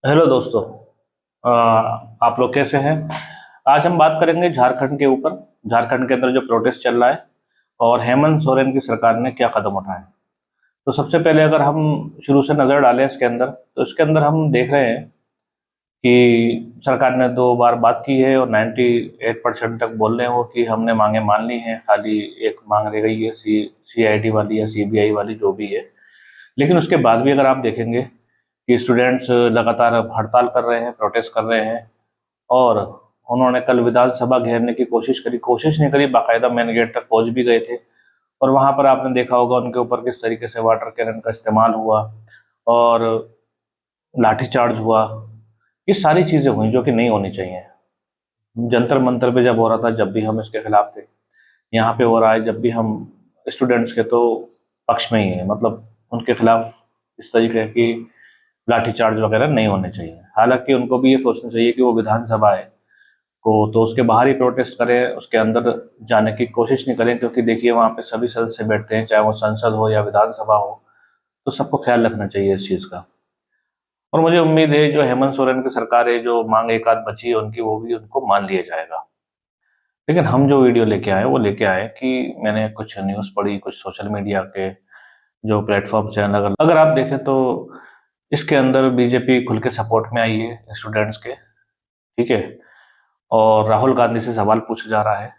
Hello दोस्तों। अ, आप लोग कैसे हैं? आज हम बात करेंगे झारखंड के ऊपर। झारखंड के अंदर जो प्रोटेस्ट चल रहा है और हेमंत सोरेन की सरकार ने क्या कदम उठाए। तो सबसे पहले अगर हम शुरू से नज़र डालें इसके अंदर, तो इसके अंदर हम देख रहे हैं कि सरकार ने 2 बार बात की है और 98% तक बोल रहे हो कि हमने मांगे मान ली हैं। खाली एक मांग रह गई है CID वाली या CBI वाली, जो भी है। लेकिन उसके बाद भी अगर आप देखेंगे कि स्टूडेंट्स लगातार हड़ताल कर रहे हैं, प्रोटेस्ट कर रहे हैं। और उन्होंने कल विधानसभा घेरने की कोशिश नहीं करी, बाकायदा मेन गेट तक पहुंच भी गए थे। और वहां पर आपने देखा होगा उनके ऊपर किस तरीके से वाटर कैनन का इस्तेमाल हुआ और लाठीचार्ज हुआ। ये सारी चीजें हुई जो कि नहीं होनी चाहिए। जंतर मंतर पे जब हो रहा था, जब भी हम इसके खिलाफ थे। यहाँ पे हो रहा है जब भी हम स्टूडेंट्स के तो पक्ष में ही है। मतलब उनके खिलाफ इस तरीके की लाठीचार्ज वगैरह नहीं होने चाहिए। हालांकि उनको भी ये सोचना चाहिए कि वो विधानसभा है को तो उसके बाहर ही प्रोटेस्ट करें, उसके अंदर जाने की कोशिश नहीं करें। क्योंकि देखिए वहाँ पे सभी सदस्य बैठते हैं, चाहे वो संसद हो या विधानसभा हो। तो सबको ख्याल रखना चाहिए इस चीज़ का। और मुझे उम्मीद है जो हेमंत सोरेन की सरकार है, जो मांग एक आध बची है उनकी, वो भी उनको मान लिया जाएगा। लेकिन हम जो वीडियो लेके आए वो लेके आए कि मैंने कुछ न्यूज़ पढ़ी, कुछ सोशल मीडिया के जो प्लेटफॉर्म्स हैं अलग अलग, अगर आप देखें तो इसके अंदर बीजेपी खुल के सपोर्ट में आई है स्टूडेंट्स के। ठीक है। और राहुल गांधी से सवाल पूछा जा रहा है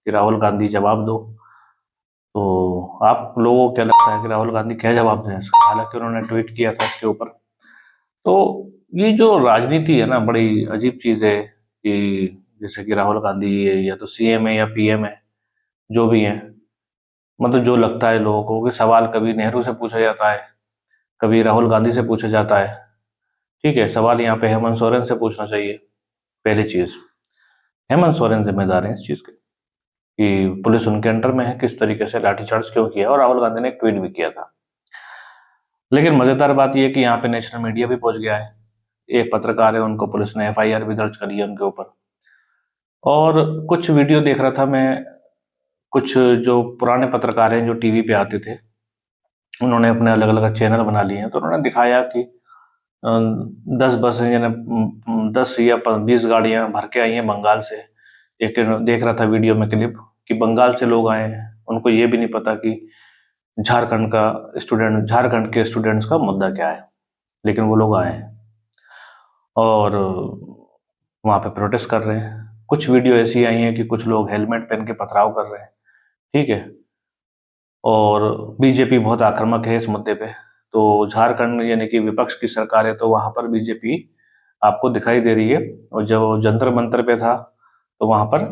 कि राहुल गांधी जवाब दो। तो आप लोगों को क्या लगता है कि राहुल गांधी क्या जवाब दें इसका? हालांकि उन्होंने ट्वीट किया था इसके ऊपर। तो ये जो राजनीति है ना, बड़ी अजीब चीज है कि जैसे कि राहुल गांधी है या तो CM है या PM है, जो भी है। मतलब जो लगता है लोगों को कि सवाल कभी नेहरू से पूछा जाता है, कभी राहुल गांधी से पूछा जाता है। ठीक है, सवाल यहाँ पे हेमंत सोरेन से पूछना चाहिए। पहली चीज, हेमंत सोरेन जिम्मेदार है इस चीज के कि पुलिस उनके अंडर में है, किस तरीके से लाठीचार्ज क्यों किया। और राहुल गांधी ने एक ट्वीट भी किया था। लेकिन मजेदार बात यह है कि यहाँ पे नेशनल मीडिया भी पहुंच गया है। एक पत्रकार है, उनको पुलिस ने FIR भी दर्ज करी है उनके ऊपर। और कुछ वीडियो देख रहा था मैं, कुछ जो पुराने पत्रकार हैं जो टीवी पे आते थे, उन्होंने अपने अलग अलग चैनल बना लिए हैं। तो उन्होंने दिखाया कि 10 बस यानी 10 या 20 गाड़ियां भर के आई हैं बंगाल से। एक देख रहा था वीडियो में क्लिप कि बंगाल से लोग आए हैं, उनको ये भी नहीं पता कि झारखंड के स्टूडेंट्स का मुद्दा क्या है। लेकिन वो लोग आए हैं और वहाँ पे प्रोटेस्ट कर रहे हैं। कुछ वीडियो ऐसी आई हैं कि कुछ लोग हेलमेट पहन के पथराव कर रहे हैं। ठीक है। और बीजेपी बहुत आक्रामक है इस मुद्दे पे। तो झारखंड यानी कि विपक्ष की सरकार है, तो वहां पर बीजेपी आपको दिखाई दे रही है। और जब जंतर मंतर पे था तो वहां पर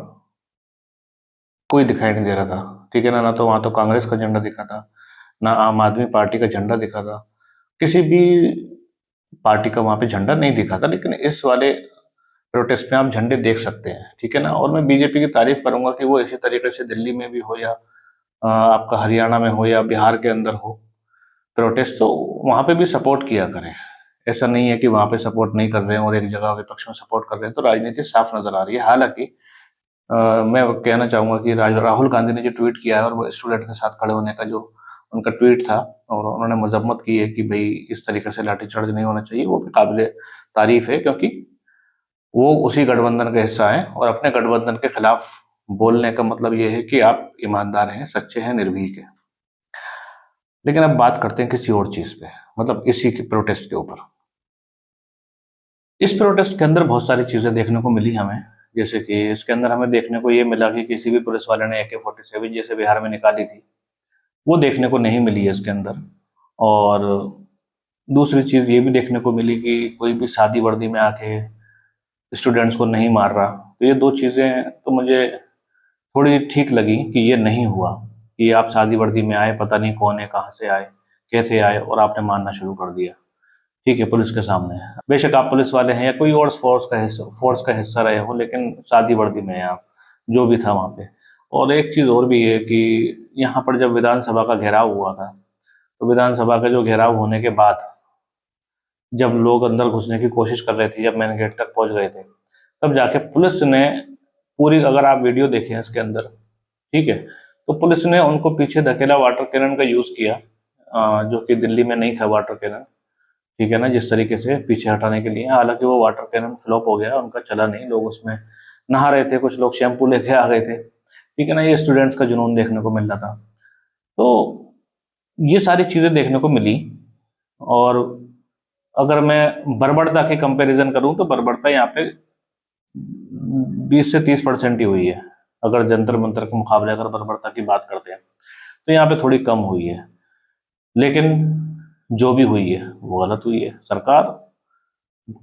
कोई दिखाई नहीं दे रहा था। ठीक है ना, ना तो वहां तो कांग्रेस का झंडा दिखा था, ना आम आदमी पार्टी का झंडा दिखा था। किसी भी पार्टी का वहां पे झंडा नहीं दिखा था। लेकिन इस वाले प्रोटेस्ट में आप झंडे देख सकते हैं। ठीक है ना। और मैं बीजेपी की तारीफ करूंगा कि वो इसी तरीके से दिल्ली में भी हो या आपका हरियाणा में हो या बिहार के अंदर हो प्रोटेस्ट, तो वहां पे भी सपोर्ट किया करें। ऐसा नहीं है कि वहां पे सपोर्ट नहीं कर रहे हैं और एक जगह विपक्ष में सपोर्ट कर रहे हैं। तो राजनीति साफ नजर आ रही है। हालांकि मैं कहना चाहूंगा कि राहुल गांधी ने जो ट्वीट किया है और वो स्टूडेंट के साथ खड़े होने का जो उनका ट्वीट था, और उन्होंने मजम्मत की है कि भाई इस तरीके से लाठीचार्ज नहीं होना चाहिए, वो भी काबिल तारीफ है। क्योंकि वो उसी गठबंधन का हिस्सा है और अपने गठबंधन के खिलाफ बोलने का मतलब ये है कि आप ईमानदार हैं, सच्चे हैं, निर्भीक हैं। लेकिन अब बात करते हैं किसी और चीज पे, मतलब इसी के प्रोटेस्ट के ऊपर। इस प्रोटेस्ट के अंदर बहुत सारी चीजें देखने को मिली हमें। जैसे कि इसके अंदर हमें देखने को ये मिला कि किसी भी पुलिस वाले ने AK-47 जैसे बिहार में निकाली थी, वो देखने को नहीं मिली है इसके अंदर। और दूसरी चीज ये भी देखने को मिली कि कोई भी सादी वर्दी में आके स्टूडेंट्स को नहीं मार रहा। तो ये दो चीजें तो मुझे थोड़ी ठीक लगी कि ये नहीं हुआ कि आप सादी वर्दी में आए, पता नहीं कौन है, कहाँ से आए, कैसे आए, और आपने मारना शुरू कर दिया। ठीक है, पुलिस के सामने। बेशक आप पुलिस वाले हैं या कोई और फोर्स का हिस्सा रहे हो, लेकिन सादी वर्दी में हैं आप, जो भी था वहाँ पे। और एक चीज़ और भी है कि यहाँ पर जब विधानसभा का घेराव हुआ था, तो विधानसभा का जो घेराव होने के बाद जब लोग अंदर घुसने की कोशिश कर रहे थे, जब मेन गेट तक पहुंच गए थे, तब जाके पुलिस ने पूरी, अगर आप वीडियो देखें इसके अंदर, ठीक है, तो पुलिस ने उनको पीछे धकेला, वाटर कैनन का यूज किया, जो कि दिल्ली में नहीं था वाटर कैनन। ठीक है ना, जिस तरीके से पीछे हटाने के लिए। हालांकि वो वाटर कैनन फ्लॉप हो गया, उनका चला नहीं, लोग उसमें नहा रहे थे, कुछ लोग शैम्पू लेके आ गए थे, ठीक है ना, ये स्टूडेंट्स का जुनून देखने को मिल रहा था। तो ये सारी चीज़ें देखने को मिली। और अगर मैं बर्बरता की कंपैरिजन करूं तो बर्बरता यहाँ पे 20 से 30% ही हुई है। अगर जंतर मंतर के मुकाबले अगर बर्बरता की बात करते हैं तो यहाँ पे थोड़ी कम हुई है। लेकिन जो भी हुई है वो गलत हुई है। सरकार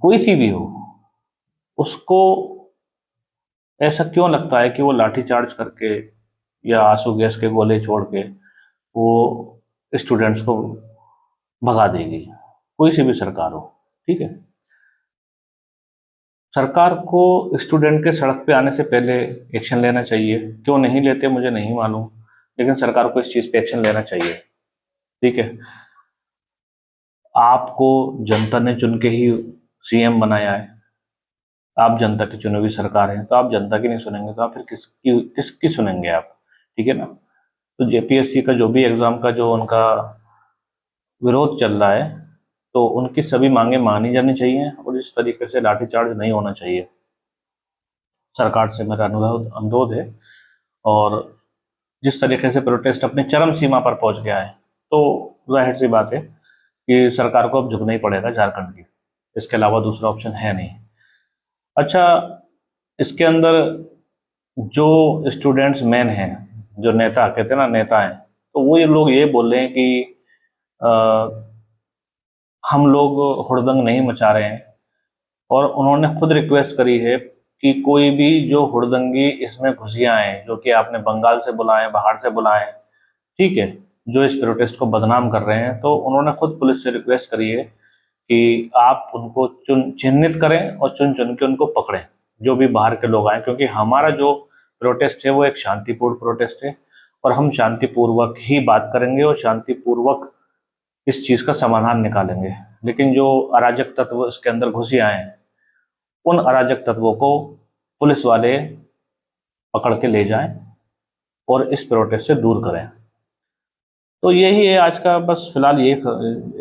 कोई सी भी हो, उसको ऐसा क्यों लगता है कि वो लाठी चार्ज करके या आंसू गैस के गोले छोड़ के वो स्टूडेंट्स को भगा देगी? कोई सी भी सरकार हो, ठीक है। सरकार को स्टूडेंट के सड़क पे आने से पहले एक्शन लेना चाहिए। क्यों नहीं लेते मुझे नहीं मालूम, लेकिन सरकार को इस चीज़ पे एक्शन लेना चाहिए, ठीक है। आपको जनता ने चुन के ही सीएम बनाया है, आप जनता की चुनी हुई सरकार है, तो आप जनता की नहीं सुनेंगे तो आप फिर किसकी सुनेंगे आप, ठीक है ना। तो जेपीएससी का जो भी एग्जाम का जो उनका विरोध चल रहा है, तो उनकी सभी मांगे मानी जानी चाहिए और इस तरीके से लाठीचार्ज नहीं होना चाहिए। सरकार से मेरा अनुरोध अनुरोध है। और जिस तरीके से प्रोटेस्ट अपनी चरम सीमा पर पहुंच गया है, तो जाहिर सी बात है कि सरकार को अब झुकना ही पड़ेगा झारखंड की, इसके अलावा दूसरा ऑप्शन है नहीं। अच्छा, इसके अंदर जो स्टूडेंट्स मेन हैं, जो नेता कहते हैं ना, नेता हैं, तो वो ये लोग ये बोल रहे हैं कि अ, हम लोग हुड़दंग नहीं मचा रहे हैं। और उन्होंने खुद रिक्वेस्ट करी है कि कोई भी जो हुड़दंगी इसमें घुसियाँ हैं, जो कि आपने बंगाल से बुलाएं, बाहर से बुलाएं, ठीक है, जो इस प्रोटेस्ट को बदनाम कर रहे हैं, तो उन्होंने खुद पुलिस से रिक्वेस्ट करी है कि आप उनको चिन्हित करें और चुन चुन के उनको पकड़ें, जो भी बाहर के लोग आए, क्योंकि हमारा जो प्रोटेस्ट है वो एक शांतिपूर्ण प्रोटेस्ट है और हम शांतिपूर्वक ही बात करेंगे और शांतिपूर्वक इस चीज़ का समाधान निकालेंगे। लेकिन जो अराजक तत्व इसके अंदर घुसे आए हैं, उन अराजक तत्वों को पुलिस वाले पकड़ के ले जाएं और इस प्रोटेस्ट से दूर करें। तो यही है आज का, बस फिलहाल ये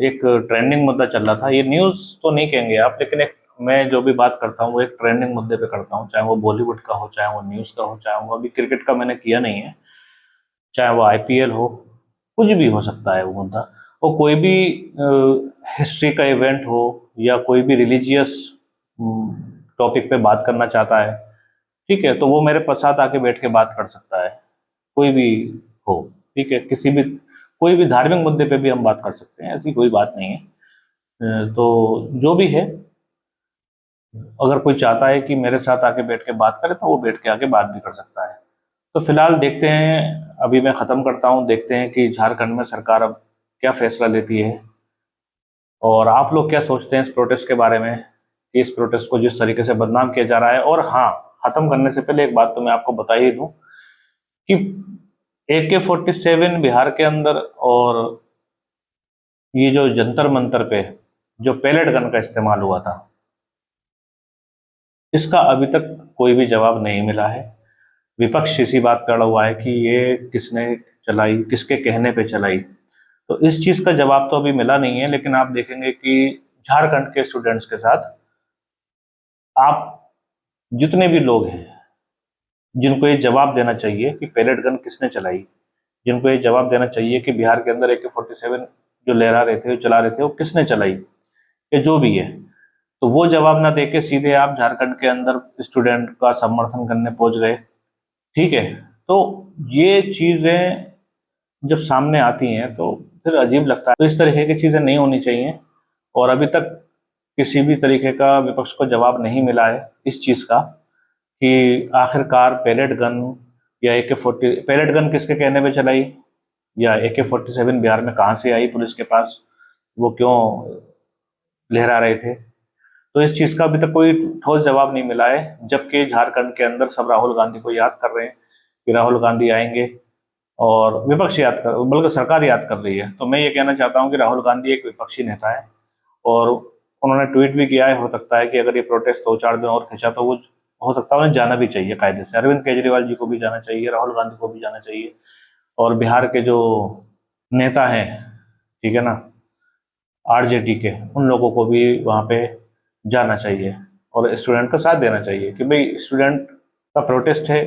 एक ट्रेंडिंग मुद्दा चल रहा था। ये न्यूज़ तो नहीं कहेंगे आप, लेकिन एक मैं जो भी बात करता हूँ वो एक ट्रेंडिंग मुद्दे पे करता हूँ, चाहे वो बॉलीवुड का हो, चाहे वो न्यूज़ का हो, चाहे वो अभी क्रिकेट का मैंने किया नहीं है, चाहे वो आईपीएल हो, कुछ भी हो सकता है वो मुद्दा। वो कोई भी हिस्ट्री का इवेंट हो या कोई भी रिलीजियस टॉपिक पे बात करना चाहता है, ठीक है, तो वो मेरे साथ आके बैठ के बात कर सकता है, कोई भी हो, ठीक है। किसी भी कोई भी धार्मिक मुद्दे पे भी हम बात कर सकते हैं, ऐसी कोई बात नहीं है। तो जो भी है, अगर कोई चाहता है कि मेरे साथ आके बैठ के बात करे तो वो बैठ के आके बात भी कर सकता है। तो फिलहाल देखते हैं, अभी मैं ख़त्म करता हूँ, देखते हैं कि झारखंड में सरकार अब क्या फैसला लेती है और आप लोग क्या सोचते हैं इस प्रोटेस्ट के बारे में, कि इस प्रोटेस्ट को जिस तरीके से बदनाम किया जा रहा है। और हाँ, ख़त्म करने से पहले एक बात तो मैं आपको बता ही दूँ कि AK-47 बिहार के अंदर और ये जो जंतर मंतर पे जो पैलेट गन का इस्तेमाल हुआ था, इसका अभी तक कोई भी जवाब नहीं मिला है। विपक्ष इसी बात पे अड़ा हुआ है कि ये किसने चलाई, किसके कहने पे चलाई। तो इस चीज़ का जवाब तो अभी मिला नहीं है, लेकिन आप देखेंगे कि झारखंड के स्टूडेंट्स के साथ आप जितने भी लोग हैं जिनको ये जवाब देना चाहिए कि पैलेट गन किसने चलाई, जिनको ये जवाब देना चाहिए कि बिहार के अंदर AK-47 जो लहरा रहे थे, जो चला रहे थे, वो किसने चलाई, ये जो भी है, तो वो जवाब ना देके सीधे आप झारखंड के अंदर स्टूडेंट का समर्थन करने पहुंच गए, ठीक है। तो ये चीज़ें जब सामने आती हैं तो फिर अजीब लगता है। तो इस तरीके की चीज़ें नहीं होनी चाहिए। और अभी तक किसी भी तरीके का विपक्ष को जवाब नहीं मिला है इस चीज़ का कि आखिरकार पैलेट गन या AK-40, पैलेट गन किसके कहने पे चलाई या AK-47 बिहार में कहाँ से आई पुलिस के पास, वो क्यों लहरा रहे थे। तो इस चीज़ का अभी तक कोई ठोस जवाब नहीं मिला है, जबकि झारखंड के अंदर सब राहुल गांधी को याद कर रहे हैं कि राहुल गांधी आएंगे, और विपक्ष याद कर, बल्कि सरकार याद कर रही है। तो मैं ये कहना चाहता हूँ कि राहुल गांधी एक विपक्षी नेता है और उन्होंने ट्वीट भी किया है। हो सकता है कि अगर ये प्रोटेस्ट 2-4 दिन और खिंचा तो वो हो सकता है उन्हें जाना भी चाहिए कायदे से, अरविंद केजरीवाल जी को भी जाना चाहिए, राहुल गांधी को भी जाना चाहिए। और बिहार के जो नेता हैं, ठीक है ना, आरजेडी के, उन लोगों को भी वहाँ पे जाना चाहिए और स्टूडेंट का साथ देना चाहिए कि भाई स्टूडेंट का प्रोटेस्ट है,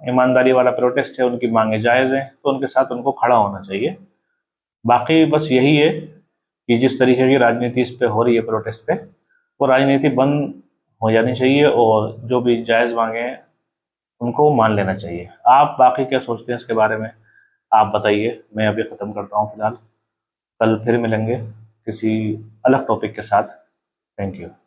ईमानदारी वाला प्रोटेस्ट है, उनकी मांगे जायज़ हैं, तो उनके साथ उनको खड़ा होना चाहिए। बाकी बस यही है कि जिस तरीके की राजनीति इस पे हो रही है प्रोटेस्ट पे, वो राजनीति बंद हो जानी चाहिए और जो भी जायज़ मांगे हैं उनको मान लेना चाहिए। आप बाकी क्या सोचते हैं इसके बारे में, आप बताइए। मैं अभी ख़त्म करता हूँ फिलहाल, कल फिर मिलेंगे किसी अलग टॉपिक के साथ। Thank you.